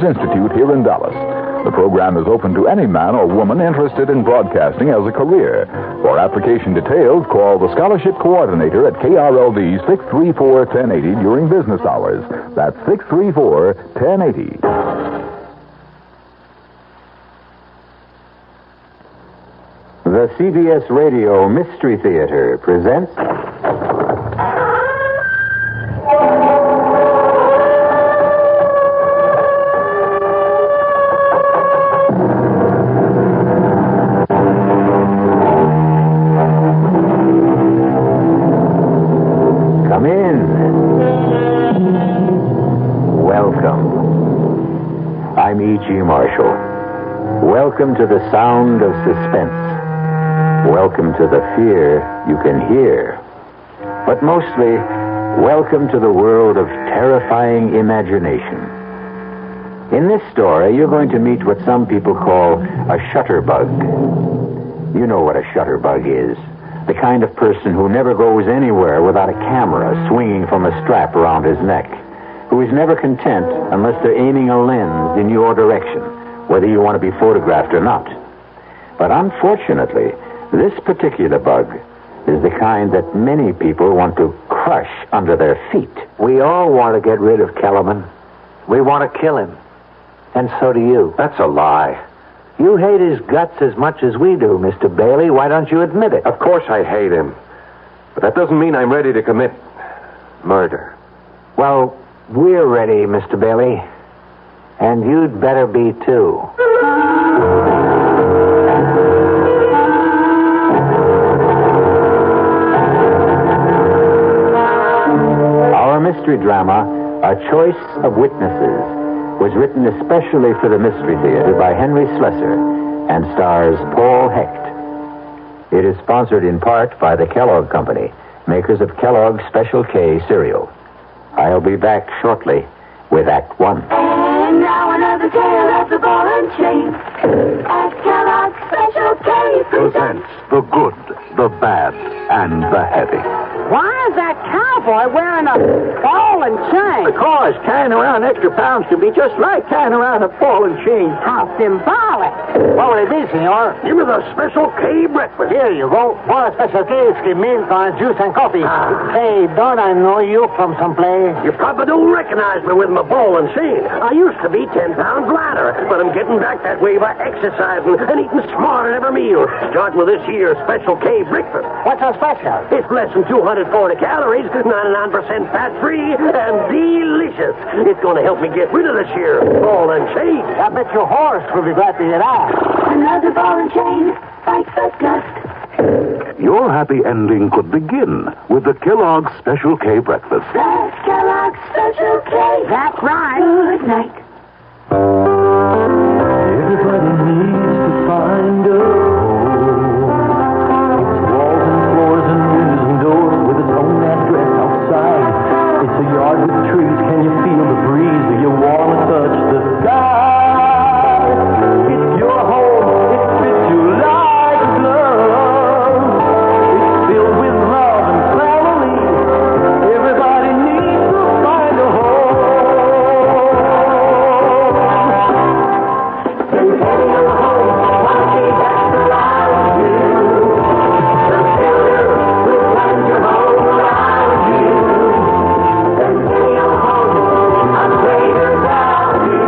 Institute here in Dallas. The program is open to any man or woman interested in broadcasting as a career. For application details, call the Scholarship Coordinator at KRLD 634-1080 during business hours. That's 634-1080. The CBS Radio Mystery Theater presents... Come in. Welcome. I'm E.G. Marshall. Welcome to the sound of suspense. Welcome to the fear you can hear. But mostly, welcome to the world of terrifying imagination. In this story, you're going to meet what some people call a shutterbug. You know what a shutterbug is. The kind of person who never goes anywhere without a camera swinging from a strap around his neck. Who is never content unless they're aiming a lens in your direction, whether you want to be photographed or not. But unfortunately, this particular bug is the kind that many people want to crush under their feet. We all want to get rid of Kellerman. We want to kill him. And so do you. That's a lie. You hate his guts as much as we do, Mr. Bailey. Why don't you admit it? Of course I hate him. But that doesn't mean I'm ready to commit murder. Well, we're ready, Mr. Bailey. And you'd better be, too. Our mystery drama, A Choice of Witnesses, was written especially for the Mystery Theater by Henry Slessor and stars Paul Hecht. It is sponsored in part by the Kellogg Company, makers of Kellogg's Special K cereal. I'll be back shortly with Act One. And now another tale of the ball and chain. At Kellogg's Special K Presents the good, the bad, and the heavy. Why is that cowboy wearing a ball and chain? Because carrying around extra pounds can be just like carrying around a ball and chain. How symbolic. What will it be, senor? Give me the Special K breakfast. Here you go. For a special case, give milk on juice and coffee. Hey, don't I know you from someplace? You probably don't recognize me with my ball and chain. I used to be 10 pounds lighter, but I'm getting back that way by exercising and eating smart at every meal. Starting with this year's Special K breakfast. What's so special? It's less than 240 calories, 99% fat-free, and delicious. It's going to help me get rid of this here ball and chain. I bet your horse will be glad to hear that. another ball and chain. Fight for gust. Your happy ending could begin with the Kellogg's Special K breakfast. That's Kellogg's Special K. That's right. Good night. Everybody needs to find a home. It's walls and floors and windows and doors with its own address outside. It's a yard with trees. Can you feel the breeze? Do you want to touch the sky? It's your home. It fits you like a glove. It's filled with love and family. Everybody needs to find a home. Centennial Home, quality that's around you. The builder will plan your home around you. Centennial Home, upgraded value.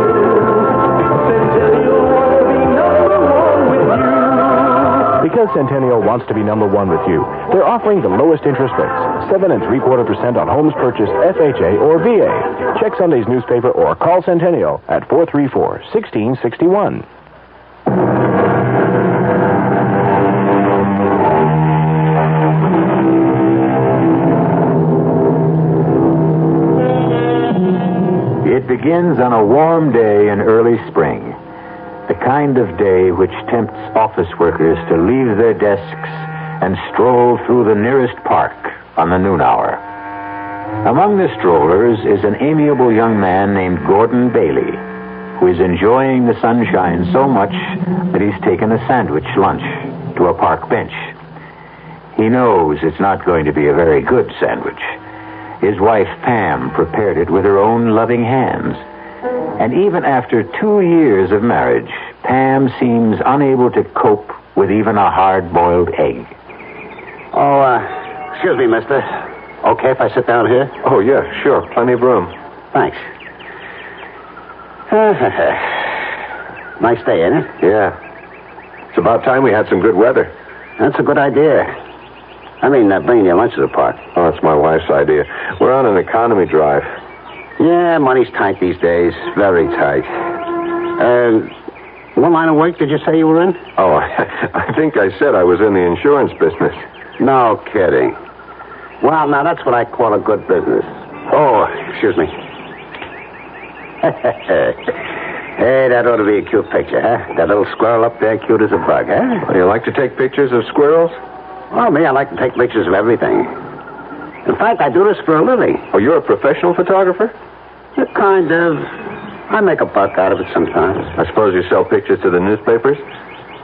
Centennial wants to be number one with you. Because Centennial wants to be number one with you, they're offering the lowest interest rates, 7 3/4% on homes purchased FHA or VA. Check Sunday's newspaper or call Centennial at 434-1661. It begins on a warm day in early spring. The kind of day which tempts office workers to leave their desks and stroll through the nearest park on the noon hour. Among the strollers is an amiable young man named Gordon Bailey, who is enjoying the sunshine so much that he's taken a sandwich lunch to a park bench. He knows it's not going to be a very good sandwich. His wife, Pam, prepared it with her own loving hands, And even after 2 years of marriage, Pam seems unable to cope with even a hard-boiled egg. Oh, excuse me, mister. Okay if I sit down here? Oh, yeah, sure. Plenty of room. Thanks. Nice day, ain't it? Yeah. It's about time we had some good weather. That's a good idea. I mean, bringing your lunch to the park. Oh, it's my wife's idea. We're on an economy drive. Yeah, money's tight these days. Very tight. What line of work did you say you were in? Oh, I think I said I was in the insurance business. No kidding. Well, now that's what I call a good business. Oh, excuse me. Hey, that ought to be a cute picture, huh? That little squirrel up there, cute as a bug, huh? Well, you like to take pictures of squirrels? Well, me, I like to take pictures of everything. In fact, I do this for a living. Oh, you're a professional photographer? Kind of. I make a buck out of it sometimes. I suppose you sell pictures to the newspapers?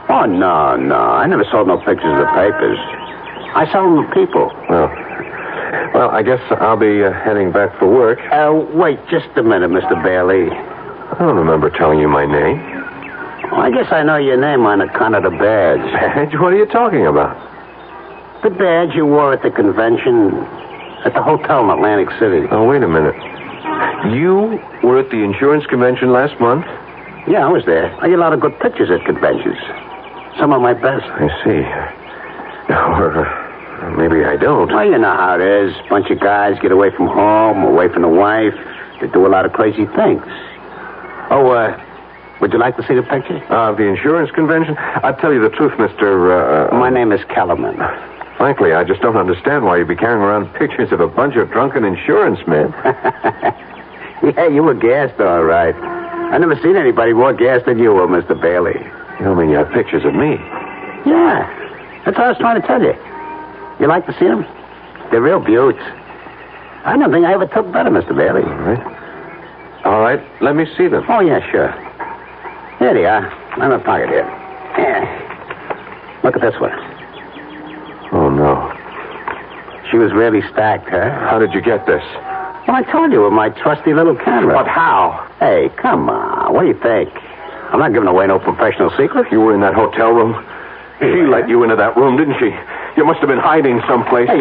Oh, no. I never sold no pictures to the papers. I sell them to people. Oh. Well, I guess I'll be heading back for work. Wait just a minute, Mr. Bailey. I don't remember telling you my name. Well, I guess I know your name on account of the badge. Badge? What are you talking about? The badge you wore at the convention at the hotel in Atlantic City. Oh, wait a minute. You were at the insurance convention last month? Yeah, I was there. I get a lot of good pictures at conventions. Some of my best. I see. Or maybe I don't. Well, you know how it is. Bunch of guys get away from home, away from the wife. They do a lot of crazy things. Oh, would you like to see the picture? The insurance convention? I'll tell you the truth, Mr. My name is Kellerman. Frankly, I just don't understand why you'd be carrying around pictures of a bunch of drunken insurance men. Yeah, you were gassed, all right. I never seen anybody more gassed than you were, Mr. Bailey. You don't mean you have pictures of me? Yeah, that's what I was trying to tell you. You like to see them? They're real beauts. I don't think I ever took better, Mr. Bailey. All right, let me see them. Oh, yeah, sure. Here they are. I'm in my pocket here. Yeah. Look at this one. Oh, no. She was really stacked, huh? How did you get this? Well, I told you with my trusty little camera. But how? Hey, come on. What do you think? I'm not giving away no professional secrets. You were in that hotel room? She let you into that room, didn't she? You must have been hiding someplace. Hey,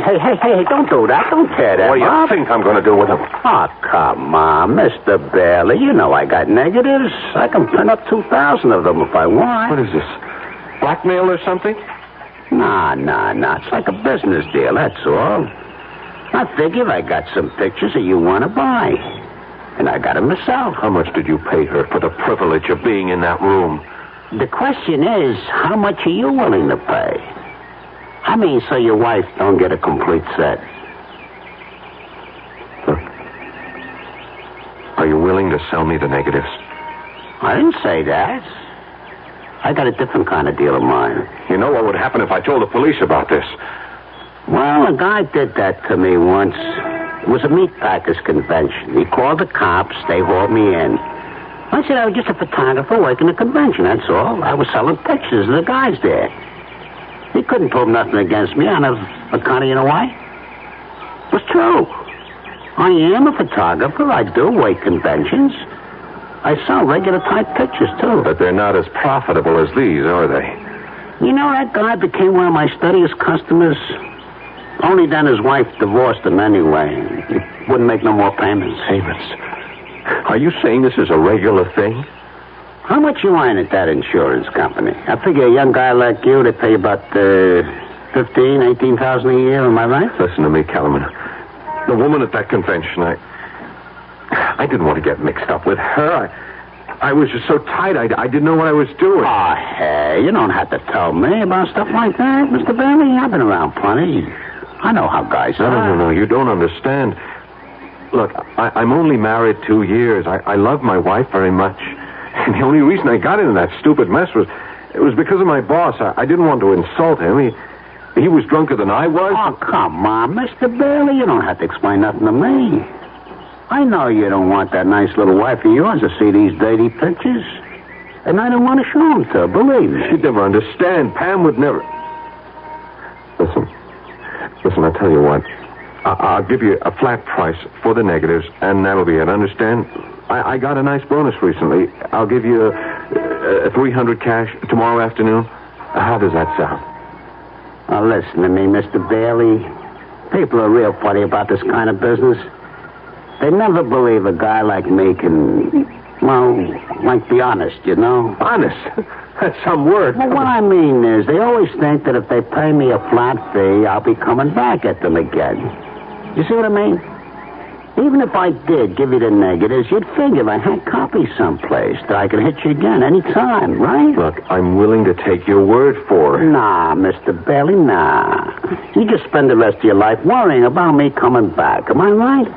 don't do that. Don't tear that. What do you think I'm going to do with them? Oh, come on, Mr. Bailey. You know I got negatives. I can print up 2,000 of them if I want. What is this? Blackmail or something? Nah. It's like a business deal, that's all. I figure I got some pictures that you want to buy. And I got them myself. How much did you pay her for the privilege of being in that room? The question is, how much are you willing to pay? I mean, so your wife don't get a complete set. Look. Are you willing to sell me the negatives? I didn't say that. I got a different kind of deal in mind. You know what would happen if I told the police about this? Well, a guy did that to me once. It was a meatpackers convention. He called the cops. They hauled me in. I said I was just a photographer working the convention, that's all. I was selling pictures of the guys there. He couldn't prove nothing against me on account of, you know why? It was true. I am a photographer. I do work conventions. I sell regular type pictures, too. But they're not as profitable as these, are they? You know, that guy became one of my steadiest customers. Only then his wife divorced him anyway. He wouldn't make no more payments. Payments? Are you saying this is a regular thing? How much you earn at that insurance company? I figure a young guy like you, they pay about $15,000, $18,000 a year, am I right? Listen to me, Kellerman. The woman at that convention, I didn't want to get mixed up with her. I was just so tight, I didn't know what I was doing. Oh, hey, you don't have to tell me about stuff like that, Mr. Bailey. I've been around plenty. I know how guys are. No, you don't understand. Look, I'm only married 2 years. I love my wife very much. And the only reason I got into that stupid mess was because of my boss. I didn't want to insult him. He was drunker than I was. Oh, come on, Mr. Bailey. You don't have to explain nothing to me. I know you don't want that nice little wife of yours to see these dirty pictures. And I don't want to show them to her, believe me. She'd never understand. Pam would never... Listen, I'll tell you what. I'll give you a flat price for the negatives, and that'll be it, understand? I got a nice bonus recently. I'll give you $300 cash tomorrow afternoon. How does that sound? Now, listen to me, Mr. Bailey. People are real funny about this kind of business. They never believe a guy like me can, well, like, be honest, you know? Honest? That's some word. Well, what I mean is, they always think that if they pay me a flat fee, I'll be coming back at them again. You see what I mean? Even if I did give you the negatives, you'd figure I had copies someplace that I could hit you again any time, right? Look, I'm willing to take your word for it. Nah, Mr. Bailey, nah. You just spend the rest of your life worrying about me coming back. Am I right?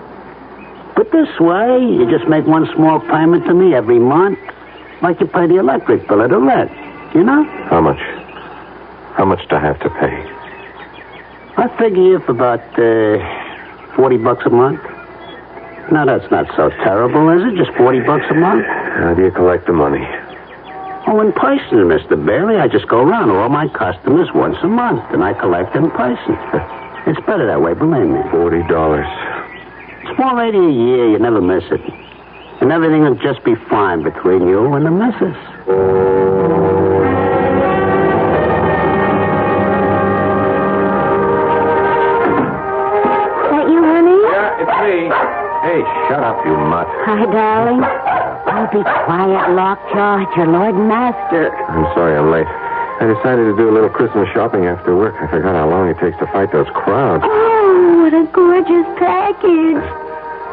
But this way, you just make one small payment to me every month, like you pay the electric bill or the rent, you know? How much? How much do I have to pay? I figure you for about $40 a month. Now, that's not so terrible, is it? Just $40 a month? How do you collect the money? Oh, in person, Mr. Bailey. I just go around to all my customers once a month, and I collect in person. It's better that way, believe me. $40. $4.80 a year, you never miss it. And everything will just be fine between you and the missus. That you, honey? Yeah, it's me. Hey, shut up, you mutt. Hi, darling. Oh, be quiet, Lockjaw. It's your Lord and Master. I'm sorry I'm late. I decided to do a little Christmas shopping after work. I forgot how long it takes to fight those crowds. Oh, what a gorgeous package.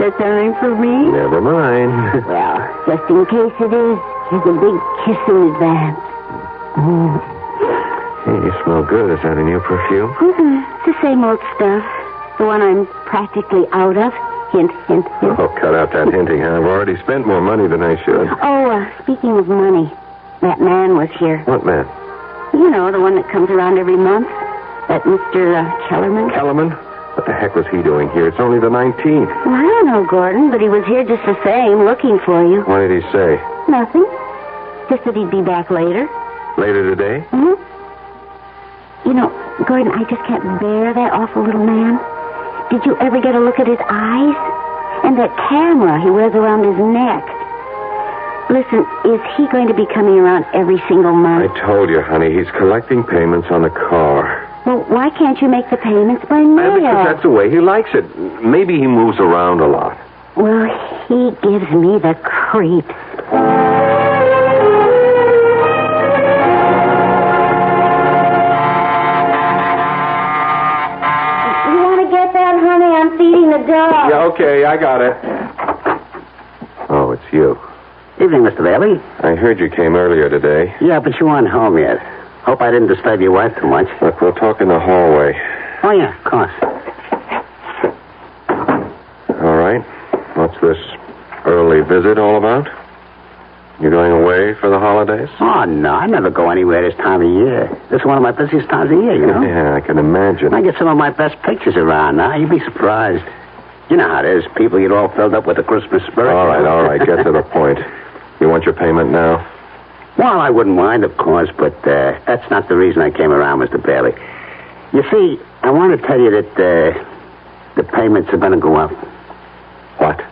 Is that something for me? Never mind. Well, just in case it is, here's a big kiss in advance. Hey, you smell good. Is that a new perfume? It's the same old stuff. The one I'm practically out of. Hint, hint, hint. Oh, cut out that hinting. I've already spent more money than I should. Oh, speaking of money, that man was here. What man? You know, the one that comes around every month. That Mr. Kellerman. Kellerman? What the heck was he doing here? It's only the 19th. Well, I don't know, Gordon, but he was here just the same, looking for you. What did he say? Nothing. Just that he'd be back later. Later today? Mm-hmm. You know, Gordon, I just can't bear that awful little man. Did you ever get a look at his eyes? And that camera he wears around his neck. Listen, is he going to be coming around every single month? I told you, honey, he's collecting payments on the car. Well, why can't you make the payments by mail? Because that's the way he likes it. Maybe he moves around a lot. Well, he gives me the creeps. I'm feeding the dog. Yeah, okay, I got it. Oh, it's you. Evening, Mr. Bailey. I heard you came earlier today. Yeah, but you aren't home yet. Hope I didn't disturb your wife too much. Look, we'll talk in the hallway. Oh, yeah, of course. All right. What's this early visit all about? You going away for the holidays? Oh, no, I never go anywhere this time of year. This is one of my busiest times of year, you know? Yeah, I can imagine. I get some of my best pictures around now. You'd be surprised. You know how it is. People get all filled up with the Christmas spirit. All right. Get to the point. You want your payment now? Well, I wouldn't mind, of course, but that's not the reason I came around, Mr. Bailey. You see, I want to tell you that the payments are going to go up. What?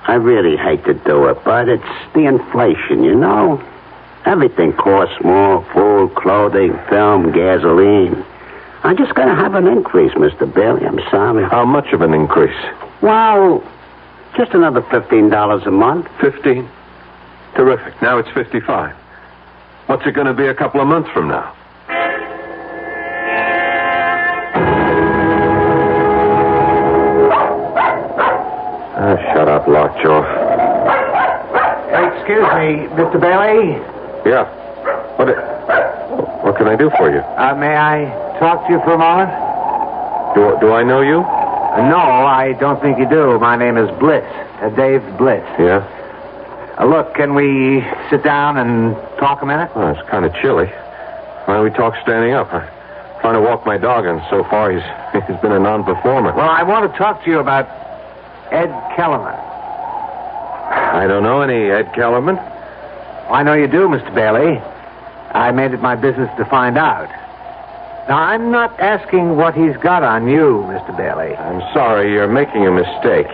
I really hate to do it, but it's the inflation, you know? Everything costs more. Food, clothing, film, gasoline. I'm just going to have an increase, Mr. Bailey. I'm sorry. How much of an increase? Well, just another $15 a month. 15? Terrific. Now it's 55. What's it going to be a couple of months from now? Shut up, Lockjaw. Excuse me, Mr. Bailey. Yeah. What can I do for you? May I talk to you for a moment? Do I know you? No, I don't think you do. My name is Blitz, Dave Blitz. Yeah? Look, can we sit down and talk a minute? Well, it's kind of chilly. Why don't we talk standing up? I'm trying to walk my dog, and so far he's been a non-performer. Well, I want to talk to you about Ed Kellerman. I don't know any Ed Kellerman. Well, I know you do, Mr. Bailey. I made it my business to find out. Now, I'm not asking what he's got on you, Mr. Bailey. I'm sorry, you're making a mistake.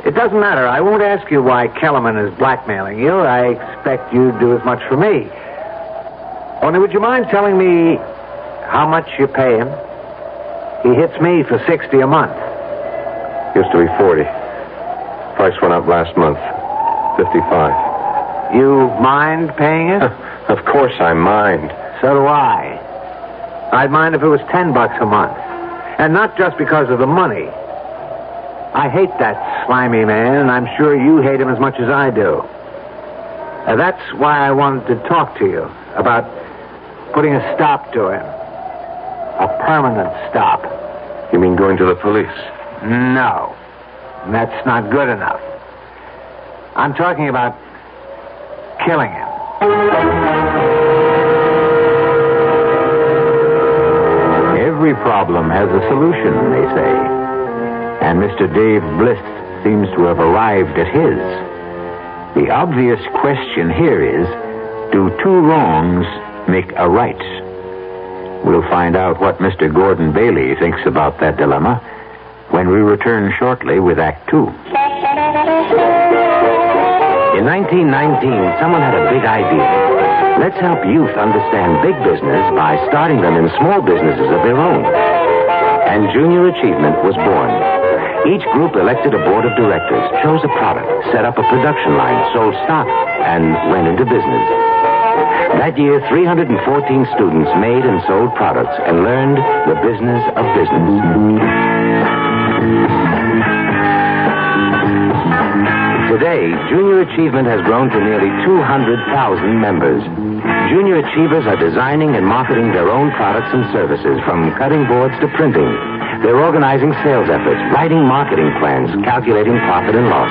It doesn't matter. I won't ask you why Kellerman is blackmailing you. I expect you'd do as much for me. Only would you mind telling me how much you pay him? He hits me for $60 a month. Used to be 40. Price went up last month. 55. You mind paying it? Of course I mind. So do I. I'd mind if it was $10 a month. And not just because of the money. I hate that slimy man, and I'm sure you hate him as much as I do. That's why I wanted to talk to you about putting a stop to him. A permanent stop. You mean going to the police? No. That's not good enough. I'm talking about killing him. Every problem has a solution, they say. And Mr. Dave Bliss seems to have arrived at his. The obvious question here is, do two wrongs make a right? We'll find out what Mr. Gordon Bailey thinks about that dilemma when we return shortly with Act Two. In 1919, someone had a big idea. Let's help youth understand big business by starting them in small businesses of their own. And Junior Achievement was born. Each group elected a board of directors, chose a product, set up a production line, sold stock, and went into business. That year, 314 students made and sold products and learned the business of business. Today, Junior Achievement has grown to nearly 200,000 members. Junior Achievers are designing and marketing their own products and services, from cutting boards to printing. They're organizing sales efforts, writing marketing plans, calculating profit and loss.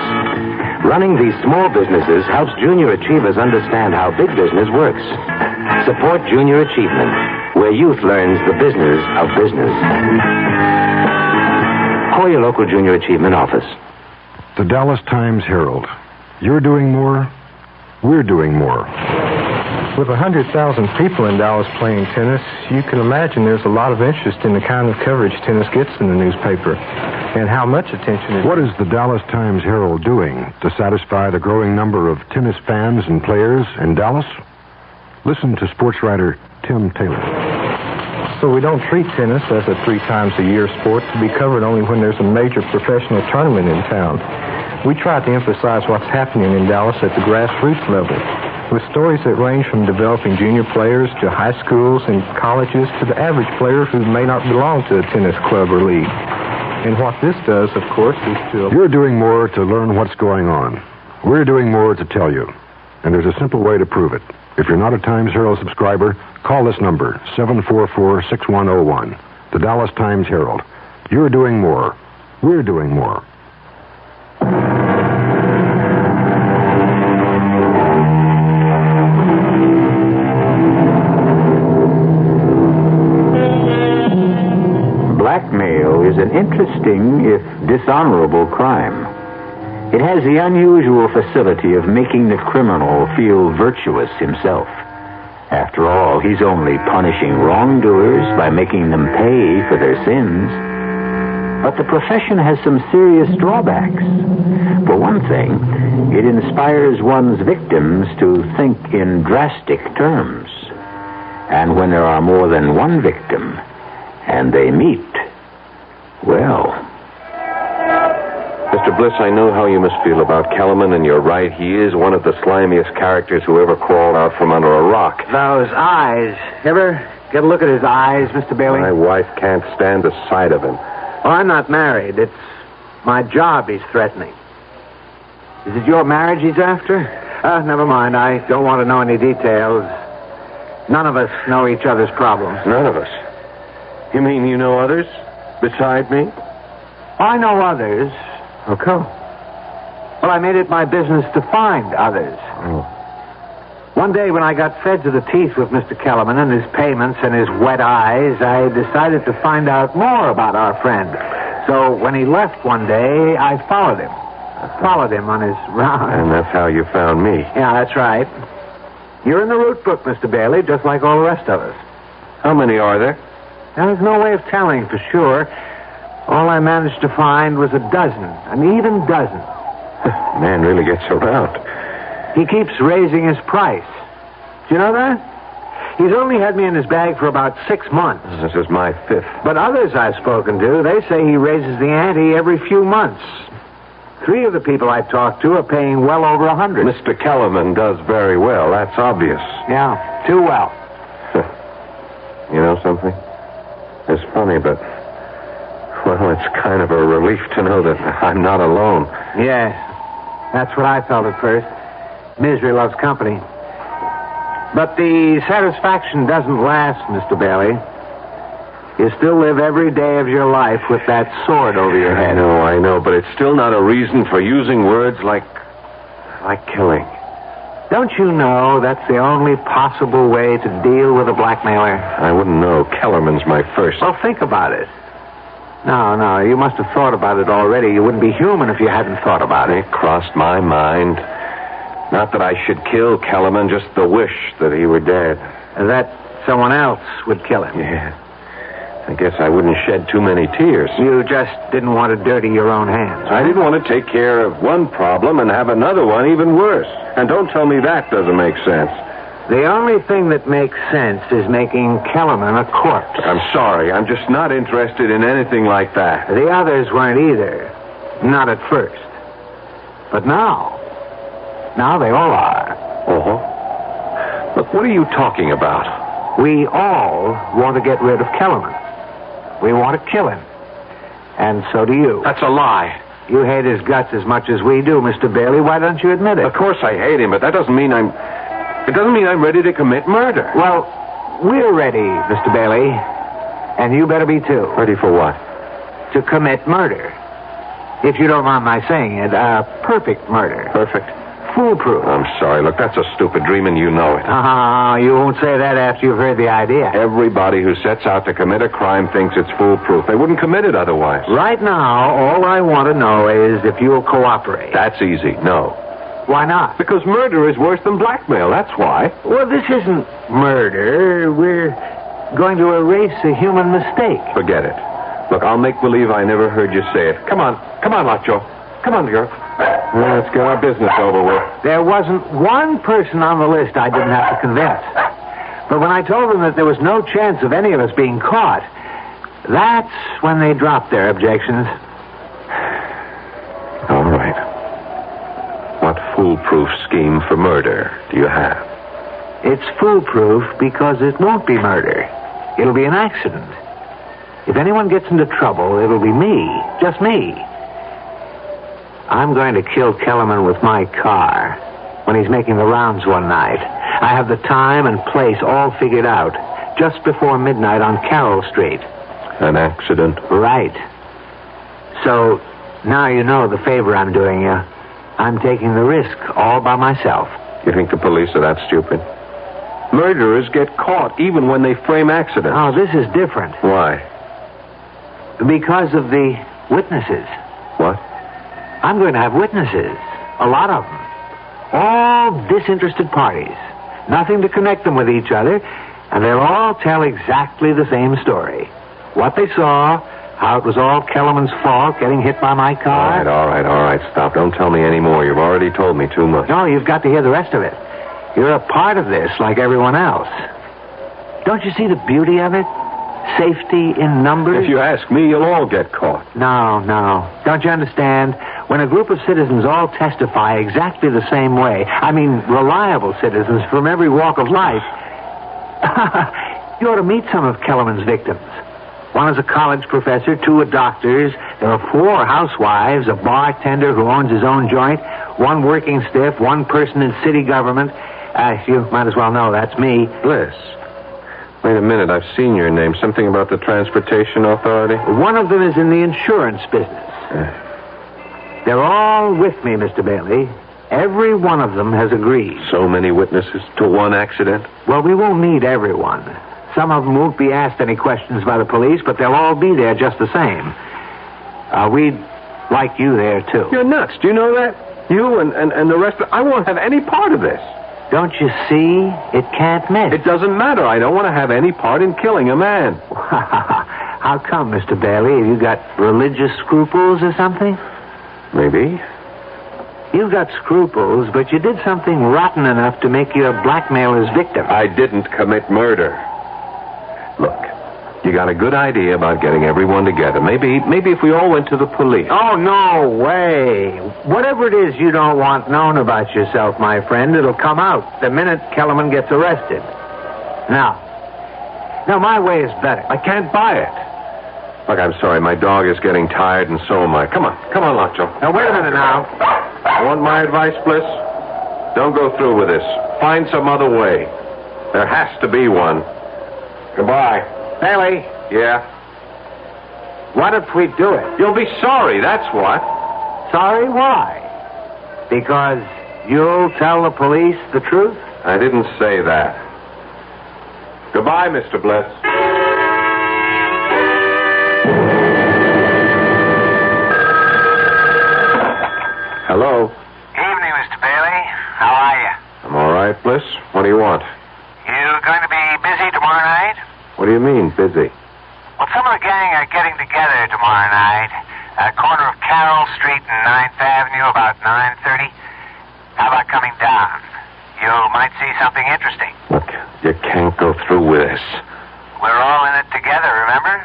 Running these small businesses helps Junior Achievers understand how big business works. Support Junior Achievement, where youth learns the business of business. Call your local Junior Achievement office. The Dallas Times-Herald. You're doing more, we're doing more. With 100,000 people in Dallas playing tennis, you can imagine there's a lot of interest in the kind of coverage tennis gets in the newspaper, and how much attention is... What is the Dallas Times-Herald doing to satisfy the growing number of tennis fans and players in Dallas? Listen to sports writer Tim Taylor. So we don't treat tennis as a 3 times a year sport to be covered only when there's a major professional tournament in town. We try to emphasize what's happening in Dallas at the grassroots level, with stories that range from developing junior players to high schools and colleges to the average player who may not belong to a tennis club or league. And what this does, of course, is to... You're doing more to learn what's going on. We're doing more to tell you. And there's a simple way to prove it. If you're not a Times-Herald subscriber, call this number, 744-6101. The Dallas Times-Herald. You're doing more. We're doing more. Blackmail is an interesting, if dishonorable, crime. It has the unusual facility of making the criminal feel virtuous himself. After all, he's only punishing wrongdoers by making them pay for their sins. But the profession has some serious drawbacks. For one thing, it inspires one's victims to think in drastic terms. And when there are more than one victim, and they meet, well... Mr. Bliss, I know how you must feel about Kellerman, and you're right. He is one of the slimiest characters who ever crawled out from under a rock. Those eyes. Ever get a look at his eyes, Mr. Bailey? My wife can't stand the sight of him. Well, I'm not married. It's my job he's threatening. Is it your marriage he's after? Never mind. I don't want to know any details. None of us know each other's problems. None of us? You mean you know others beside me? I know others. How come? Well, I made it my business to find others. Oh. One day when I got fed to the teeth with Mr. Kellerman and his payments and his wet eyes, I decided to find out more about our friend. So when he left one day, I followed him. Followed him on his round. And that's how you found me. Yeah, that's right. You're in the route book, Mr. Bailey, just like all the rest of us. How many are there? There's no way of telling for sure. All I managed to find was a dozen, an even dozen. Man really gets around. He keeps raising his price. Do you know that? He's only had me in his bag for about 6 months. This is my 5th. But others I've spoken to, they say he raises the ante every few months. 3 of the people I've talked to are paying well over $100. Mr. Kellerman does very well. That's obvious. Yeah, too well. You know something? It's funny, but... Well, it's kind of a relief to know that I'm not alone. Yes, that's what I felt at first. Misery loves company. But the satisfaction doesn't last, Mr. Bailey. You still live every day of your life with that sword over your head. I know, but it's still not a reason for using words like killing. Don't you know that's the only possible way to deal with a blackmailer? I wouldn't know. Kellerman's my first. Well, think about it. No, you must have thought about it already. You wouldn't be human if you hadn't thought about it. It crossed my mind. Not that I should kill Kellerman, just the wish that he were dead. That someone else would kill him. Yeah. I guess I wouldn't shed too many tears. You just didn't want to dirty your own hands. I didn't want to take care of one problem and have another one even worse. And don't tell me that doesn't make sense. The only thing that makes sense is making Kellerman a corpse. I'm sorry. I'm just not interested in anything like that. The others weren't either. Not at first. But now they all are. Uh-huh. Look, what are you talking about? We all want to get rid of Kellerman. We want to kill him. And so do you. That's a lie. You hate his guts as much as we do, Mr. Bailey. Why don't you admit it? Of course I hate him, but that doesn't mean I'm ready to commit murder. Well, we're ready, Mr. Bailey. And you better be too. Ready for what? To commit murder. If you don't mind my saying it, perfect murder. Perfect? Foolproof. I'm sorry. Look, that's a stupid dream, and you know it. You won't say that after you've heard the idea. Everybody who sets out to commit a crime thinks it's foolproof. They wouldn't commit it otherwise. Right now, all I want to know is if you'll cooperate. That's easy. No. Why not? Because murder is worse than blackmail. That's why. Well, this isn't murder. We're going to erase a human mistake. Forget it. Look, I'll make believe I never heard you say it. Come on, Macho. Come on, girl. Let's get our business over with. There wasn't one person on the list I didn't have to convince. But when I told them that there was no chance of any of us being caught, that's when they dropped their objections. All right. What foolproof scheme for murder do you have? It's foolproof because it won't be murder. It'll be an accident. If anyone gets into trouble, it'll be me. Just me. I'm going to kill Kellerman with my car when he's making the rounds one night. I have the time and place all figured out just before midnight on Carroll Street. An accident? Right. So now you know the favor I'm doing you. I'm taking the risk all by myself. You think the police are that stupid? Murderers get caught even when they frame accidents. Oh, this is different. Why? Because of the witnesses. What? I'm going to have witnesses. A lot of them. All disinterested parties. Nothing to connect them with each other. And they'll all tell exactly the same story. What they saw, how it was all Kellerman's fault getting hit by my car. All right. Stop. Don't tell me any more. You've already told me too much. No, you've got to hear the rest of it. You're a part of this like everyone else. Don't you see the beauty of it? Safety in numbers? If you ask me, you'll all get caught. No. Don't you understand? When a group of citizens all testify exactly the same way, I mean reliable citizens from every walk of life, you ought to meet some of Kellerman's victims. One is a college professor, 2 are doctors, there are 4 housewives, a bartender who owns his own joint, 1 working stiff, 1 person in city government. You might as well know that's me. Bliss. Wait a minute, I've seen your name. Something about the Transportation Authority? One of them is in the insurance business. They're all with me, Mr. Bailey. Every one of them has agreed. So many witnesses to one accident? Well, we won't need everyone. Some of them won't be asked any questions by the police, but they'll all be there just the same. We'd like you there, too. You're nuts. Do you know that? You and the rest of... I won't have any part of this. Don't you see? It can't miss. It doesn't matter. I don't want to have any part in killing a man. How come, Mr. Bailey? Have you got religious scruples or something? Maybe. You've got scruples, but you did something rotten enough to make you a blackmailer's victim. I didn't commit murder. Look, you got a good idea about getting everyone together. Maybe if we all went to the police. Oh, no way. Whatever it is you don't want known about yourself, my friend, it'll come out the minute Kellerman gets arrested. Now, my way is better. I can't buy it. Look, I'm sorry. My dog is getting tired, and so am I. Come on, Lockjaw. Now, wait a minute now. You want my advice, Bliss? Don't go through with this. Find some other way. There has to be one. Goodbye. Bailey. Yeah? What if we do it? You'll be sorry, that's what. Sorry? Why? Because you'll tell the police the truth? I didn't say that. Goodbye, Mr. Bliss. Hello? Evening, Mr. Bailey. How are you? I'm all right, Bliss. What do you want? You going to be busy tomorrow night? What do you mean, busy? Well, some of the gang are getting together tomorrow night at the corner of Carroll Street and 9th Avenue about 9:30. How about coming down? You might see something interesting. Look, you can't go through with this. We're all in it together, remember?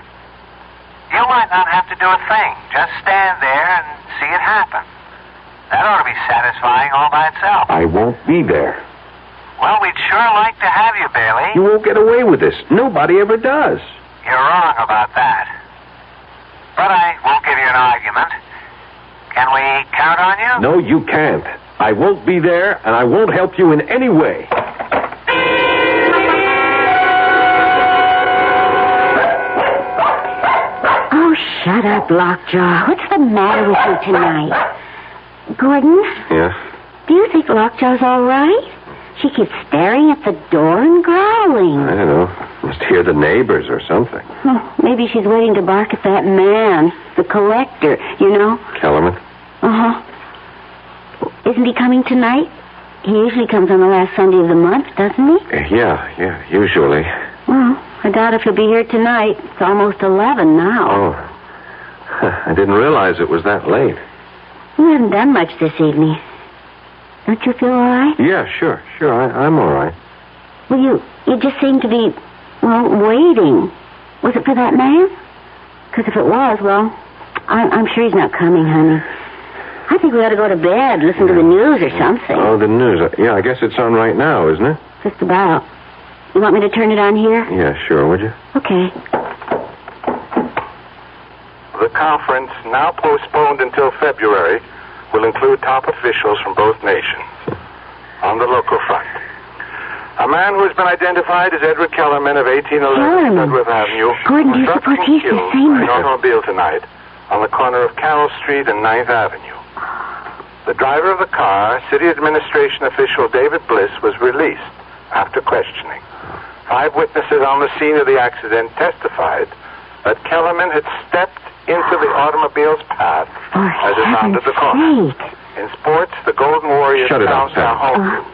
You might not have to do a thing. Just stand there and see it happen. That ought to be satisfying all by itself. I won't be there. Well, we'd sure like to have you, Bailey. You won't get away with this. Nobody ever does. You're wrong about that. But I won't give you an argument. Can we count on you? No, you can't. I won't be there, and I won't help you in any way. Oh, shut up, Lockjaw. What's the matter with you tonight? Gordon? Yeah? Do you think Lockjaw's all right? She keeps staring at the door and growling. I don't know. Must hear the neighbors or something. Oh, maybe she's waiting to bark at that man, the collector, you know. Kellerman? Uh-huh. Isn't he coming tonight? He usually comes on the last Sunday of the month, doesn't he? Yeah, usually. Well, I doubt if he'll be here tonight. It's almost 11 now. Oh. I didn't realize it was that late. You haven't done much this evening. Don't you feel all right? Yeah, sure. I'm all right. Well, you just seem to be, waiting. Was it for that man? Because if it was, I'm sure he's not coming, honey. I think we ought to go to bed, listen to the news or something. Oh, the news. Yeah, I guess it's on right now, isn't it? Just about. You want me to turn it on here? Yeah, sure, would you? Okay. The conference, now postponed until February, will include top officials from both nations. On the local front, a man who has been identified as Edward Kellerman of 1811 Sudworth Avenue Gordon, do you suppose he's the same? by an automobile tonight on the corner of Carroll Street and 9th Avenue. The driver of the car, city administration official David Bliss, was released after questioning. 5 witnesses on the scene of the accident testified that Kellerman had stepped into the automobile's path as it rounded the corner. In sports, the Golden Warriors announced their home.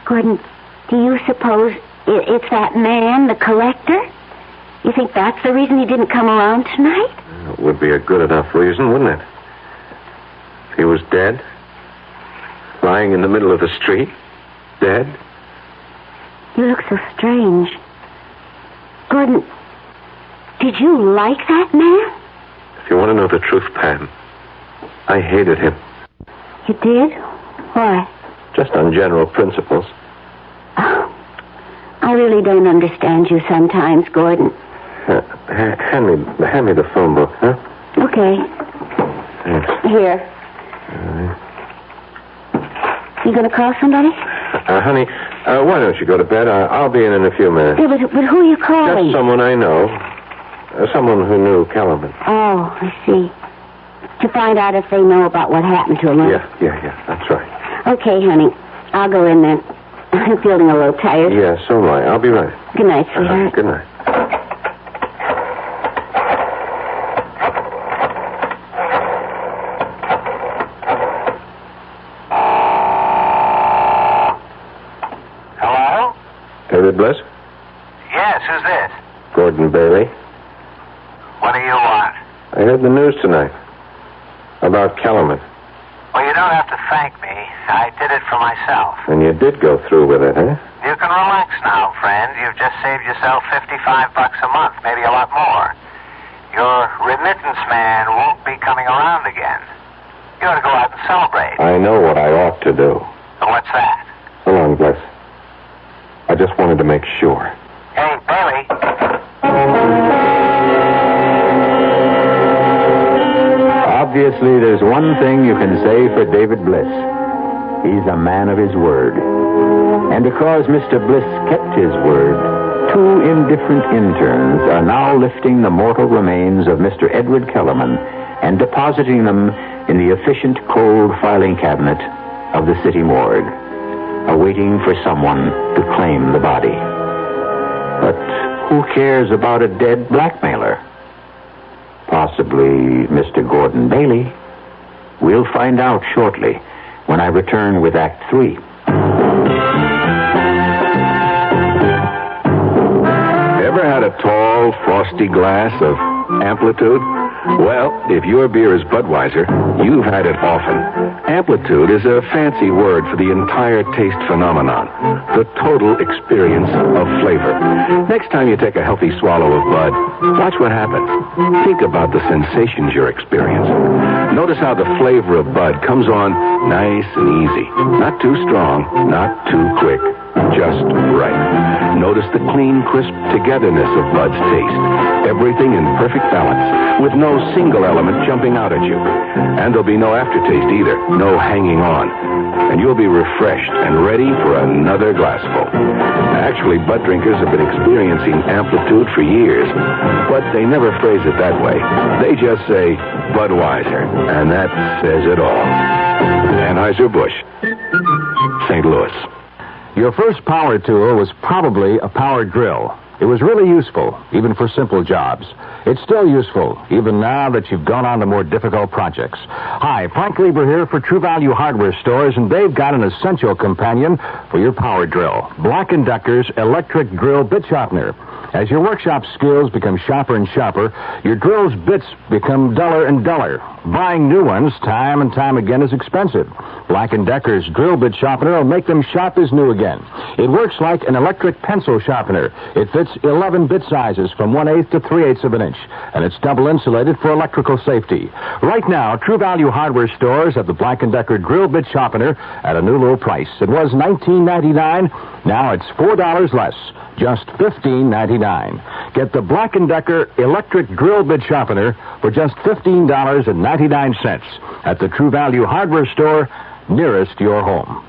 Gordon, do you suppose it's that man, the collector? You think that's the reason he didn't come around tonight? It would be a good enough reason, wouldn't it? If he was dead, lying in the middle of the street, dead. You look so strange. Gordon, did you like that man? If you want to know the truth, Pam, I hated him. You did? Why? Just on general principles. Oh, I really don't understand you sometimes, Gordon. Hand me the phone book, huh? Okay. Thanks. Here. You going to call somebody? Honey, why don't you go to bed? I'll be in a few minutes. Yeah, but who are you calling? Just someone I know. Someone who knew Kellerman. Oh, I see. To find out if they know about what happened to him. Huh? Yeah, that's right. Okay, honey. I'll go in there. I'm feeling a little tired. Yeah, so am I. I'll be right. Good night, sweetheart. Good night. Hello? David Bliss? Yes, who's this? Gordon Bailey. What do you want? I heard the news tonight. About Kellerman. Well, you don't have to thank me. I did it for myself. And you did go through with it, huh? You can relax now, friend. You've just saved yourself $55 a month, maybe a lot more. Your remittance man won't be coming around again. You ought to go out and celebrate. I know what I ought to do. What's that? So long, Bliss. I just wanted to make sure. Hey, Bailey. Obviously, there's one thing you can say for David Bliss. He's a man of his word. And because Mr. Bliss kept his word, two indifferent interns are now lifting the mortal remains of Mr. Edward Kellerman and depositing them in the efficient cold filing cabinet of the city morgue, awaiting for someone to claim the body. But who cares about a dead blackmailer? Possibly Mr. Gordon Bailey. We'll find out shortly when I return with Act 3. Ever had a tall, frosty glass of Amplitude? Well, if your beer is Budweiser, you've had it often. Amplitude is a fancy word for the entire taste phenomenon, the total experience of flavor. Next time you take a healthy swallow of Bud, watch what happens. Think about the sensations you're experiencing. Notice how the flavor of Bud comes on nice and easy. Not too strong, not too quick, just right. Notice the clean, crisp togetherness of Bud's taste. Everything in perfect balance, with no single element jumping out at you. And there'll be no aftertaste either, no hanging on. And you'll be refreshed and ready for another glassful. Actually, Bud drinkers have been experiencing Amplitude for years, but they never phrase it that way. They just say Budweiser, and that says it all. Anheuser-Busch, St. Louis. Your first power tool was probably a power drill. It was really useful, even for simple jobs. It's still useful, even now that you've gone on to more difficult projects. Hi, Frank Lieber here for True Value Hardware Stores, and they've got an essential companion for your power drill. Black & Decker's Electric Drill Bit Sharpener. As your workshop skills become sharper and sharper, your drill's bits become duller and duller. Buying new ones time and time again is expensive. Black & Decker's Drill Bit Sharpener will make them sharp as new again. It works like an electric pencil sharpener. It fits 11 bit sizes from 1/8 to 3/8 of an inch, and it's double insulated for electrical safety. Right now, True Value Hardware Stores have the Black & Decker Drill Bit Sharpener at a new low price. It was $19.99. Now it's $4 less. Just $15.99. Get the Black & Decker Electric Drill Bit Sharpener for just $15.99 at the True Value Hardware Store nearest your home.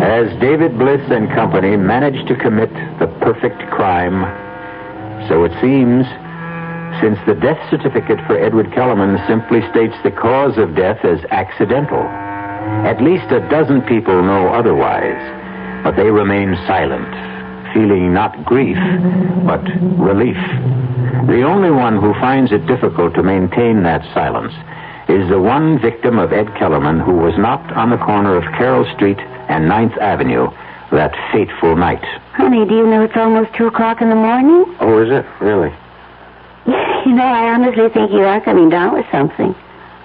As David Bliss and company managed to commit the perfect crime, so it seems, since the death certificate for Edward Kellerman simply states the cause of death as accidental. At least a dozen people know otherwise, but they remain silent, feeling not grief, but relief. The only one who finds it difficult to maintain that silence is the one victim of Ed Kellerman who was knocked on the corner of Carroll Street and 9th Avenue that fateful night. Honey, do you know it's almost 2 o'clock in the morning? Oh, is it? Really? You know, I honestly think you are coming down with something.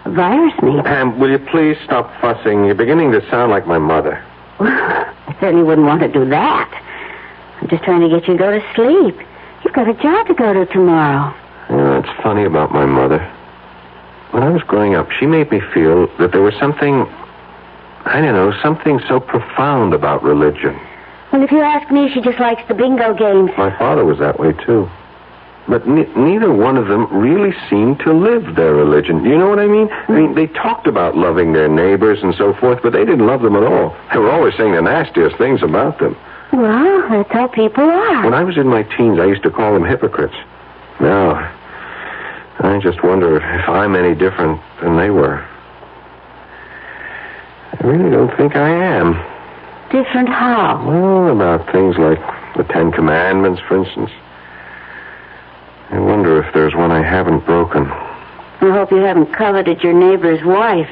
A virus, maybe. Pam, will you please stop fussing? You're beginning to sound like my mother. I certainly wouldn't want to do that. I'm just trying to get you to go to sleep. You've got a job to go to tomorrow. Yeah, it's funny about my mother. When I was growing up, she made me feel that there was something, I don't know, something so profound about religion. Well, if you ask me, she just likes the bingo games. My father was that way, too. But neither one of them really seemed to live their religion. You know what I mean? I mean, they talked about loving their neighbors and so forth, but they didn't love them at all. They were always saying the nastiest things about them. Well, that's how people are. When I was in my teens, I used to call them hypocrites. Now, I just wonder if I'm any different than they were. I really don't think I am. Different how? Well, about things like the 10 Commandments, for instance. I wonder if there's one I haven't broken. I hope you haven't coveted your neighbor's wife.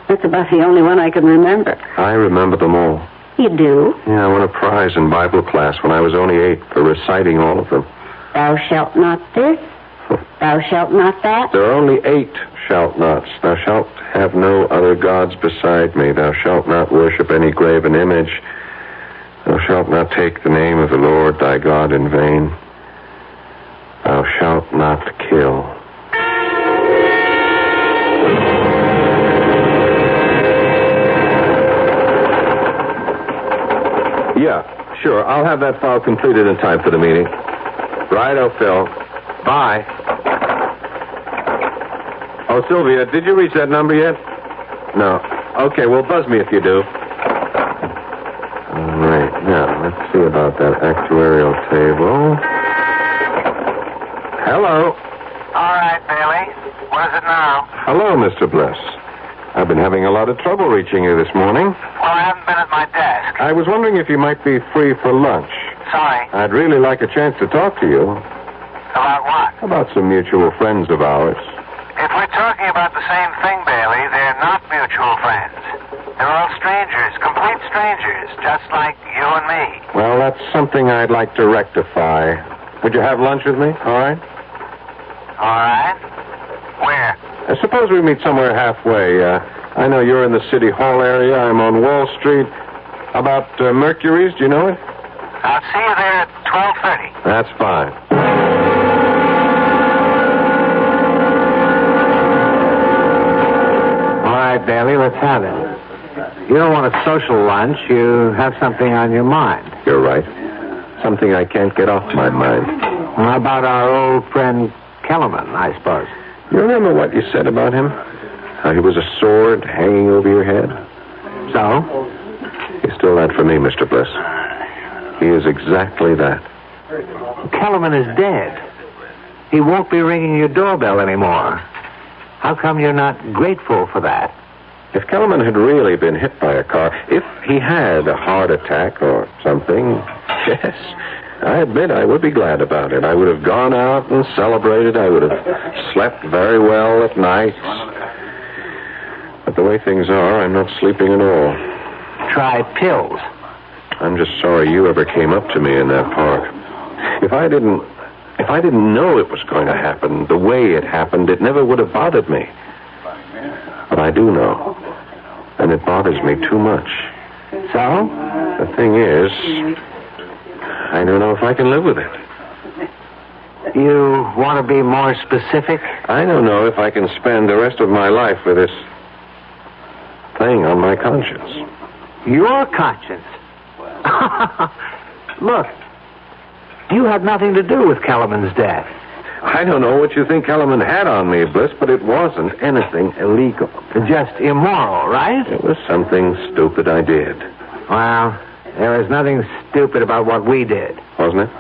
That's about the only one I can remember. I remember them all. You do? Yeah, I won a prize in Bible class when I was only 8 for reciting all of them. Thou shalt not this. Thou shalt not that. There are only 8 shalt nots. Thou shalt have no other gods beside me. Thou shalt not worship any graven image. Thou shalt not take the name of the Lord thy God in vain. Thou shalt not kill. Yeah, sure. I'll have that file completed in time for the meeting. Righto, Phil. Bye. Oh, Sylvia, did you reach that number yet? No. Okay, well, buzz me if you do. All right. Now, let's see about that actuarial table. Hello. All right, Bailey. What is it now? Hello, Mr. Bliss. I've been having a lot of trouble reaching you this morning. Well, I haven't been at my desk. I was wondering if you might be free for lunch. Sorry. I'd really like a chance to talk to you. About what? About some mutual friends of ours. If we're talking about the same thing, Bailey, they're not mutual friends. They're all strangers, complete strangers, just like you and me. Well, that's something I'd like to rectify. Would you have lunch with me? All right? All right. Where? Suppose we meet somewhere halfway. I know you're in the City Hall area. I'm on Wall Street. How about Mercury's? Do you know it? I'll see you there at 12:30. That's fine. All right, Bailey, let's have it. You don't want a social lunch. You have something on your mind. You're right. Something I can't get off my mind. How about our old friend Kellerman, I suppose? You remember what you said about him? How he was a sword hanging over your head? So? He's still that for me, Mr. Bliss. He is exactly that. Kellerman is dead. He won't be ringing your doorbell anymore. How come you're not grateful for that? If Kellerman had really been hit by a car, if he had a heart attack or something, yes, I admit I would be glad about it. I would have gone out and celebrated. I would have slept very well at night. But the way things are, I'm not sleeping at all. Try pills. I'm just sorry you ever came up to me in that park. If I didn't know it was going to happen the way it happened, it never would have bothered me. But I do know. And it bothers me too much. So? The thing is, I don't know if I can live with it. You want to be more specific? I don't know if I can spend the rest of my life with this thing on my conscience. Your conscience? Look, you had nothing to do with Kellerman's death. I don't know what you think Kellerman had on me, Bliss, but it wasn't anything illegal. Just immoral, right? It was something stupid I did. Well, there was nothing stupid about what we did. Wasn't it?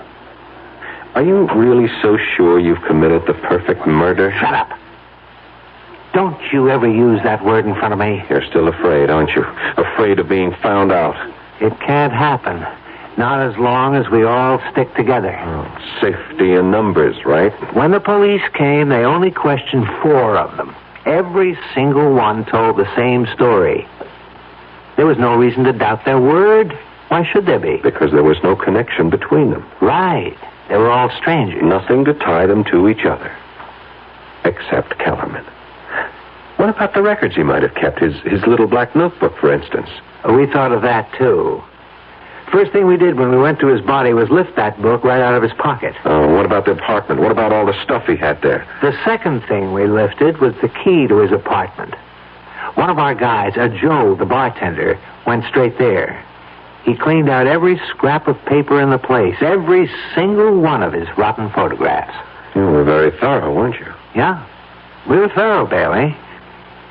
Are you really so sure you've committed the perfect murder? Shut up. Don't you ever use that word in front of me. You're still afraid, aren't you? Afraid of being found out. It can't happen. Not as long as we all stick together. Oh, safety in numbers, right? When the police came, they only questioned 4 of them. Every single one told the same story. There was no reason to doubt their word. Why should there be? Because there was no connection between them. Right. They were all strangers. Nothing to tie them to each other. Except Kellerman. What about the records he might have kept? His little black notebook, for instance. We thought of that, too. First thing we did when we went to his body was lift that book right out of his pocket. Oh, what about the apartment? What about all the stuff he had there? The second thing we lifted was the key to his apartment. One of our guys, Joe, the bartender, went straight there. He cleaned out every scrap of paper in the place, every single one of his rotten photographs. You were very thorough, weren't you? Yeah. We were thorough, Bailey.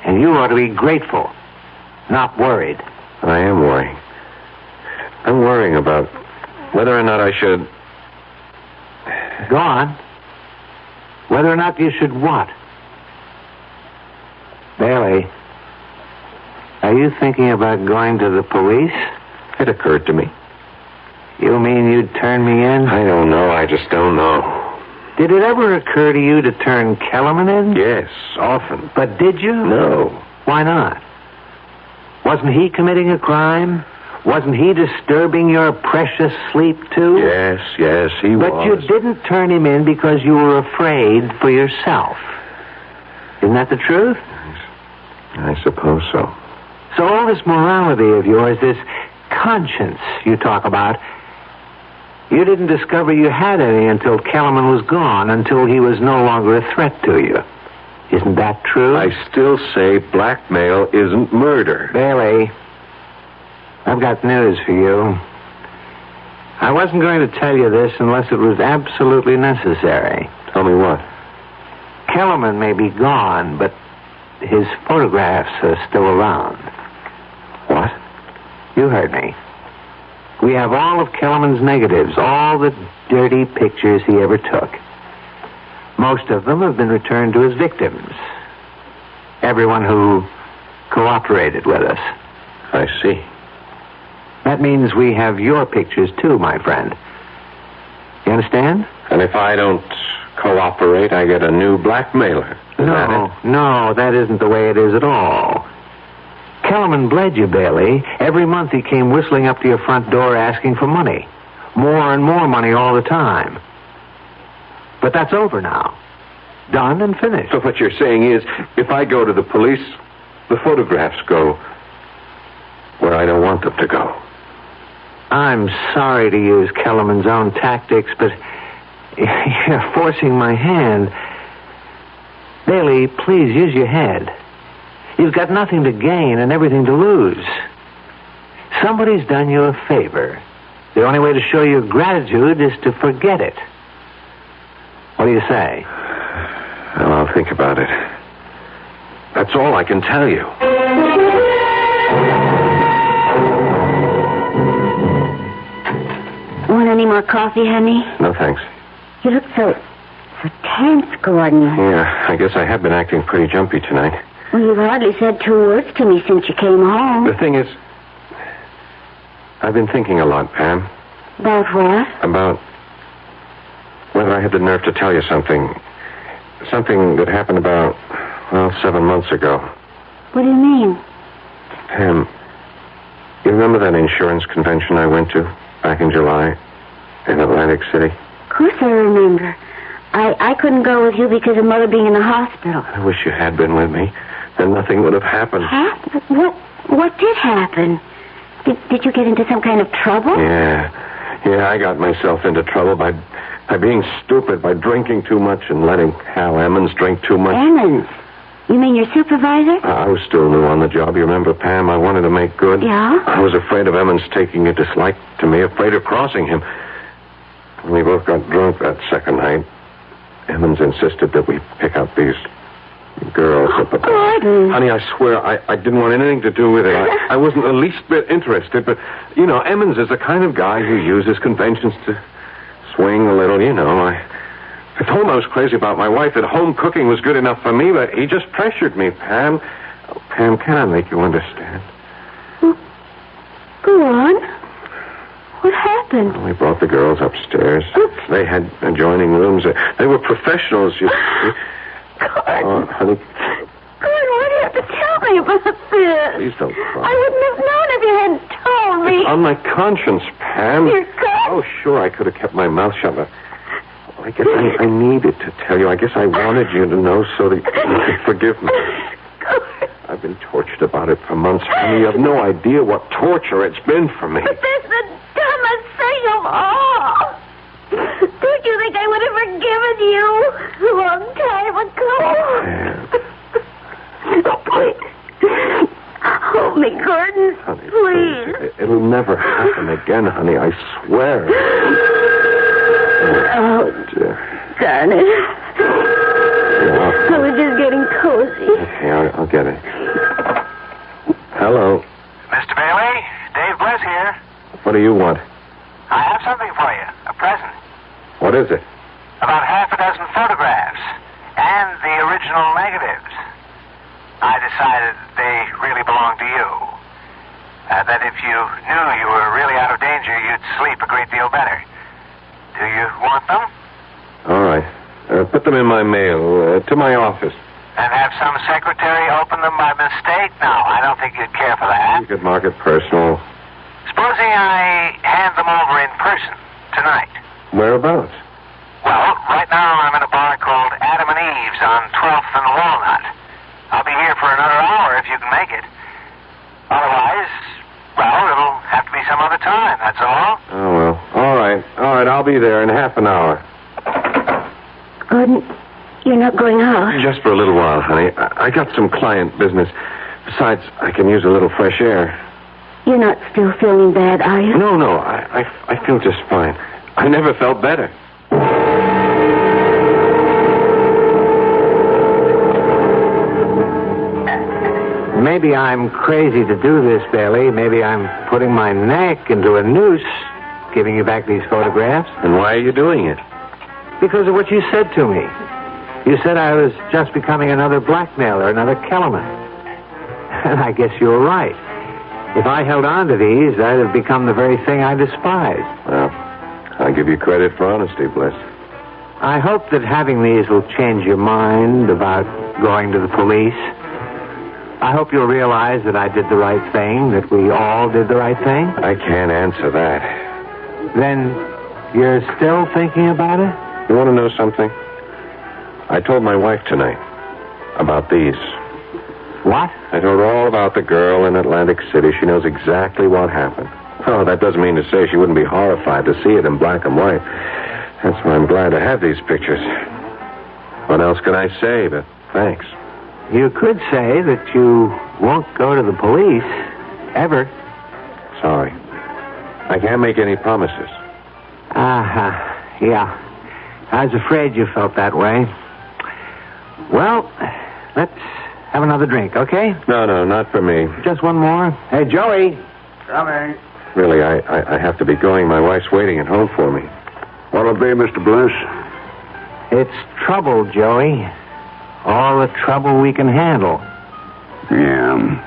And you ought to be grateful, not worried. I am worrying. I'm worrying about whether or not I should... Go on. Whether or not you should what? Bailey, are you thinking about going to the police? It occurred to me. You mean you'd turn me in? I don't know. I just don't know. Did it ever occur to you to turn Kellerman in? Yes, often. But did you? No. Why not? Wasn't he committing a crime? Wasn't he disturbing your precious sleep, too? Yes, he was. But you didn't turn him in because you were afraid for yourself. Isn't that the truth? I suppose so. So all this morality of yours, this conscience you talk about, you didn't discover you had any until Kellerman was gone, until he was no longer a threat to you. Isn't that true? I still say blackmail isn't murder. Bailey, I've got news for you. I wasn't going to tell you this unless it was absolutely necessary. Tell me what? Kellerman may be gone, but his photographs are still around. What? You heard me. We have all of Kellerman's negatives, all the dirty pictures he ever took. Most of them have been returned to his victims. Everyone who cooperated with us. I see. That means we have your pictures, too, my friend. You understand? And if I don't cooperate, I get a new blackmailer. No, that isn't the way it is at all. Kellerman bled you, Bailey. Every month he came whistling up to your front door asking for money. More and more money all the time. But that's over now. Done and finished. So what you're saying is, if I go to the police, the photographs go where I don't want them to go. I'm sorry to use Kellerman's own tactics, but you're forcing my hand. Bailey, please use your head. You've got nothing to gain and everything to lose. Somebody's done you a favor. The only way to show your gratitude is to forget it. What do you say? Well, I'll think about it. That's all I can tell you. Want any more coffee, honey? No, thanks. You look so tense, Gordon. Yeah, I guess I have been acting pretty jumpy tonight. Well, you've hardly said 2 words to me since you came home. The thing is, I've been thinking a lot, Pam. About what? About whether I had the nerve to tell you something. Something that happened about, 7 months ago. What do you mean? Pam, you remember that insurance convention I went to back in July in Atlantic City? Of course I remember. I couldn't go with you because of Mother being in the hospital. I wish you had been with me. Then nothing would have happened. What did happen? Did you get into some kind of trouble? Yeah, I got myself into trouble by being stupid, by drinking too much and letting Hal Emmons drink too much. Emmons? You mean your supervisor? I was still new on the job. You remember, Pam? I wanted to make good. Yeah? I was afraid of Emmons taking a dislike to me, afraid of crossing him. When we both got drunk that second night, Emmons insisted that we pick up these girls. Gordon. Honey, I swear, I didn't want anything to do with it. I wasn't the least bit interested, but, Emmons is the kind of guy who uses conventions to swing a little, I told him I was crazy about my wife, that home cooking was good enough for me, but he just pressured me, Pam. Oh, Pam, can I make you understand? Go on. What happened? We brought the girls upstairs. Oops. They had adjoining rooms. They were professionals, you see. Gordon. Oh, honey. Gordon, why do you have to tell me about this? Please don't cry. I wouldn't have known if you hadn't told me. It's on my conscience, Pam. Your conscience? Oh, sure, I could have kept my mouth shut, but I guess I needed to tell you. I guess I wanted you to know so that you could forgive me. Gordon. I've been tortured about it for months, honey. You have no idea what torture it's been for me. But that's the dumbest thing of all. Don't you think I would have forgiven you a long time ago? Oh, please. Hold me, Gordon. Honey, please. It'll never happen again, honey. I swear. Oh, dear. darn it. I was just getting cozy. Okay, I'll get it. Hello. Mr. Bailey, Dave Bliss here. What do you want? I have something for you, a present. What is it? About half a dozen photographs and the original negatives. I decided they really belong to you. That if you knew you were really out of danger, you'd sleep a great deal better. Do you want them? All right. Put them in my mail, to my office. And have some secretary open them by mistake? No, I don't think you'd care for that. You could mark it personal. Supposing I hand them over in person tonight. Whereabouts? Well, right now I'm in a bar called Adam and Eve's on 12th and Walnut. I'll be here for another hour if you can make it. Otherwise, well, it'll have to be some other time, that's all. Oh, well. All right, I'll be there in half an hour. Gordon, you're not going out? Just for a little while, honey. I got some client business. Besides, I can use a little fresh air. You're not still feeling bad, are you? No, I feel just fine. I never felt better. Maybe I'm crazy to do this, Bailey. Maybe I'm putting my neck into a noose, giving you back these photographs. And why are you doing it? Because of what you said to me. You said I was just becoming another blackmailer, another Kellerman. And I guess you were right. If I held on to these, I'd have become the very thing I despised. Well, I'll give you credit for honesty, Bliss. I hope that having these will change your mind about going to the police. I hope you'll realize that I did the right thing, that we all did the right thing. I can't answer that. Then you're still thinking about it? You want to know something? I told my wife tonight about these. What? I told her all about the girl in Atlantic City. She knows exactly what happened. Oh, that doesn't mean to say she wouldn't be horrified to see it in black and white. That's why I'm glad to have these pictures. What else can I say but thanks? You could say that you won't go to the police, ever. Sorry. I can't make any promises. Yeah. I was afraid you felt that way. Well, let's have another drink, okay? No, not for me. Just one more. Hey, Joey. Coming. Really, I have to be going. My wife's waiting at home for me. What'll it be, Mr. Bliss? It's trouble, Joey. All the trouble we can handle. Yeah.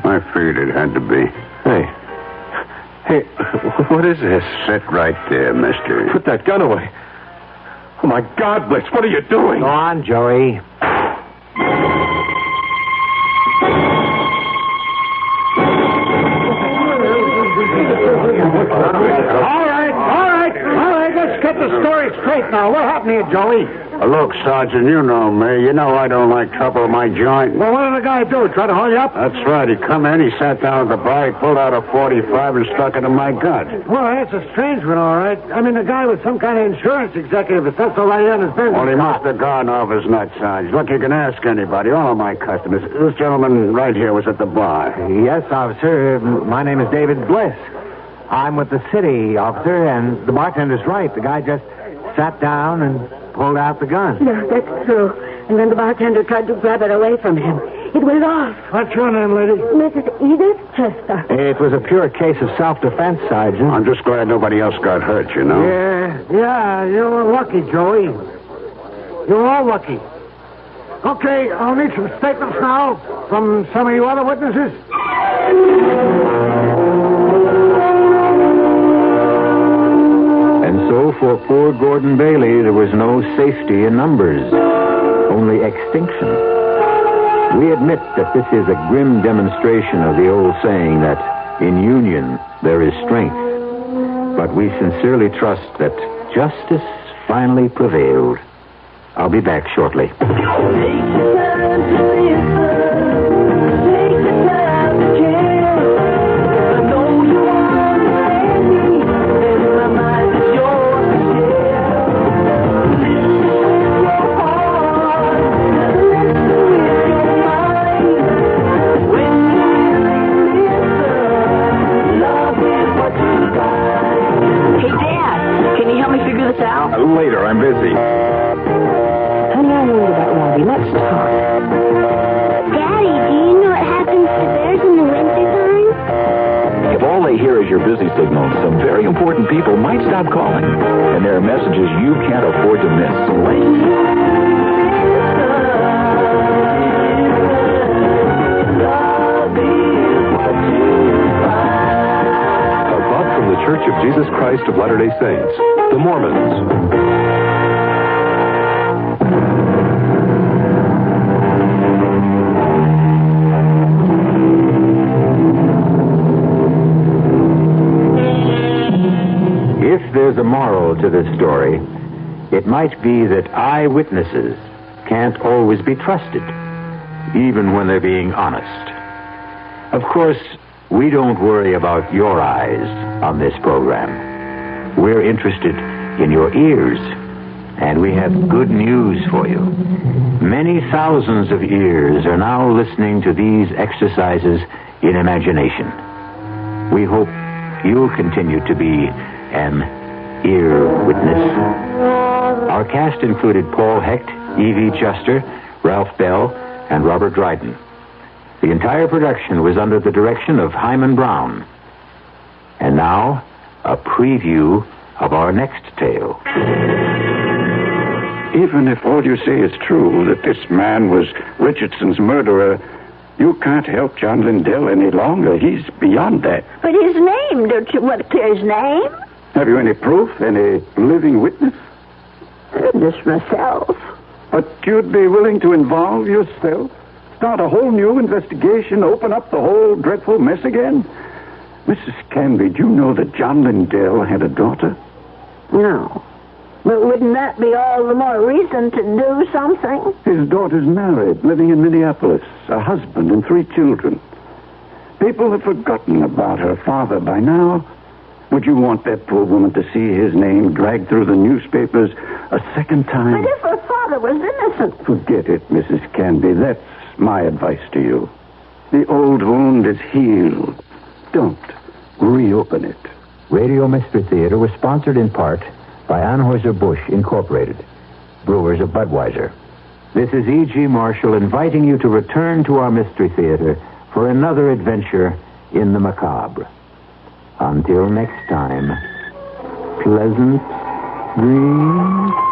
I figured it had to be. Hey, what is this? Sit right there, mister. Put that gun away. Oh, my God, Blitz, what are you doing? Go on, Joey. All right, let's get the story straight now. What happened to you, Joey? Look, Sergeant, you know me. You know I don't like trouble in my joint. Well, what did the guy do? Try to haul you up? That's right. He come in, he sat down at the bar, he pulled out a .45 and stuck it in my gut. Well, that's a strange one, all right. I mean, the guy was some kind of insurance executive. If that's all right on his business. Well, he must have gone off his nut, Sarge. Look, you can ask anybody, all of my customers. This gentleman right here was at the bar. Yes, officer. My name is David Bliss. I'm with the city, officer, and the bartender's right. The guy just sat down and pulled out the gun. Yeah, that's true. And then the bartender tried to grab it away from him. It went off. What's your name, lady? Mrs. Edith Chester. It was a pure case of self-defense, Sergeant. I'm just glad nobody else got hurt, you know. Yeah, you were lucky, Joey. You were all lucky. Okay, I'll need some statements now from some of you other witnesses. And so for poor Gordon Bailey, there was no safety in numbers, only extinction. We admit that this is a grim demonstration of the old saying that in union there is strength. But we sincerely trust that justice finally prevailed. I'll be back shortly. Later, I'm busy. Honey, I know about Robbie. Let's talk. Daddy, do you know what happens to bears in the wintertime? If all they hear is your busy signal, some very important people might stop calling. And there are messages you can't afford to miss. A thought from the Church of Jesus Christ of Latter-day Saints, the Mormons. to this story, it might be that eyewitnesses can't always be trusted, even when they're being honest. Of course, we don't worry about your eyes on this program. We're interested in your ears, and we have good news for you. Many thousands of ears are now listening to these exercises in imagination. We hope you'll continue to be an ear witness. Our cast included Paul Hecht, Evie Juster, Ralph Bell, and Robert Dryden. The entire production was under the direction of Hyman Brown. And now, a preview of our next tale. Even if all you say is true, that this man was Richardson's murderer, you can't help John Lindell any longer. He's beyond that. But his name, don't you want to clear his name? Have you any proof, any living witness? Just myself. But you'd be willing to involve yourself? Start a whole new investigation, open up the whole dreadful mess again? Mrs. Canby, do you know that John Lindell had a daughter? No. But wouldn't that be all the more reason to do something? His daughter's married, living in Minneapolis, a husband and 3 children. People have forgotten about her father by now. Would you want that poor woman to see his name dragged through the newspapers a second time? But if her father was innocent... Forget it, Mrs. Canby. That's my advice to you. The old wound is healed. Don't reopen it. Radio Mystery Theater was sponsored in part by Anheuser-Busch Incorporated, brewers of Budweiser. This is E.G. Marshall inviting you to return to our Mystery Theater for another adventure in the macabre. Until next time, pleasant dreams.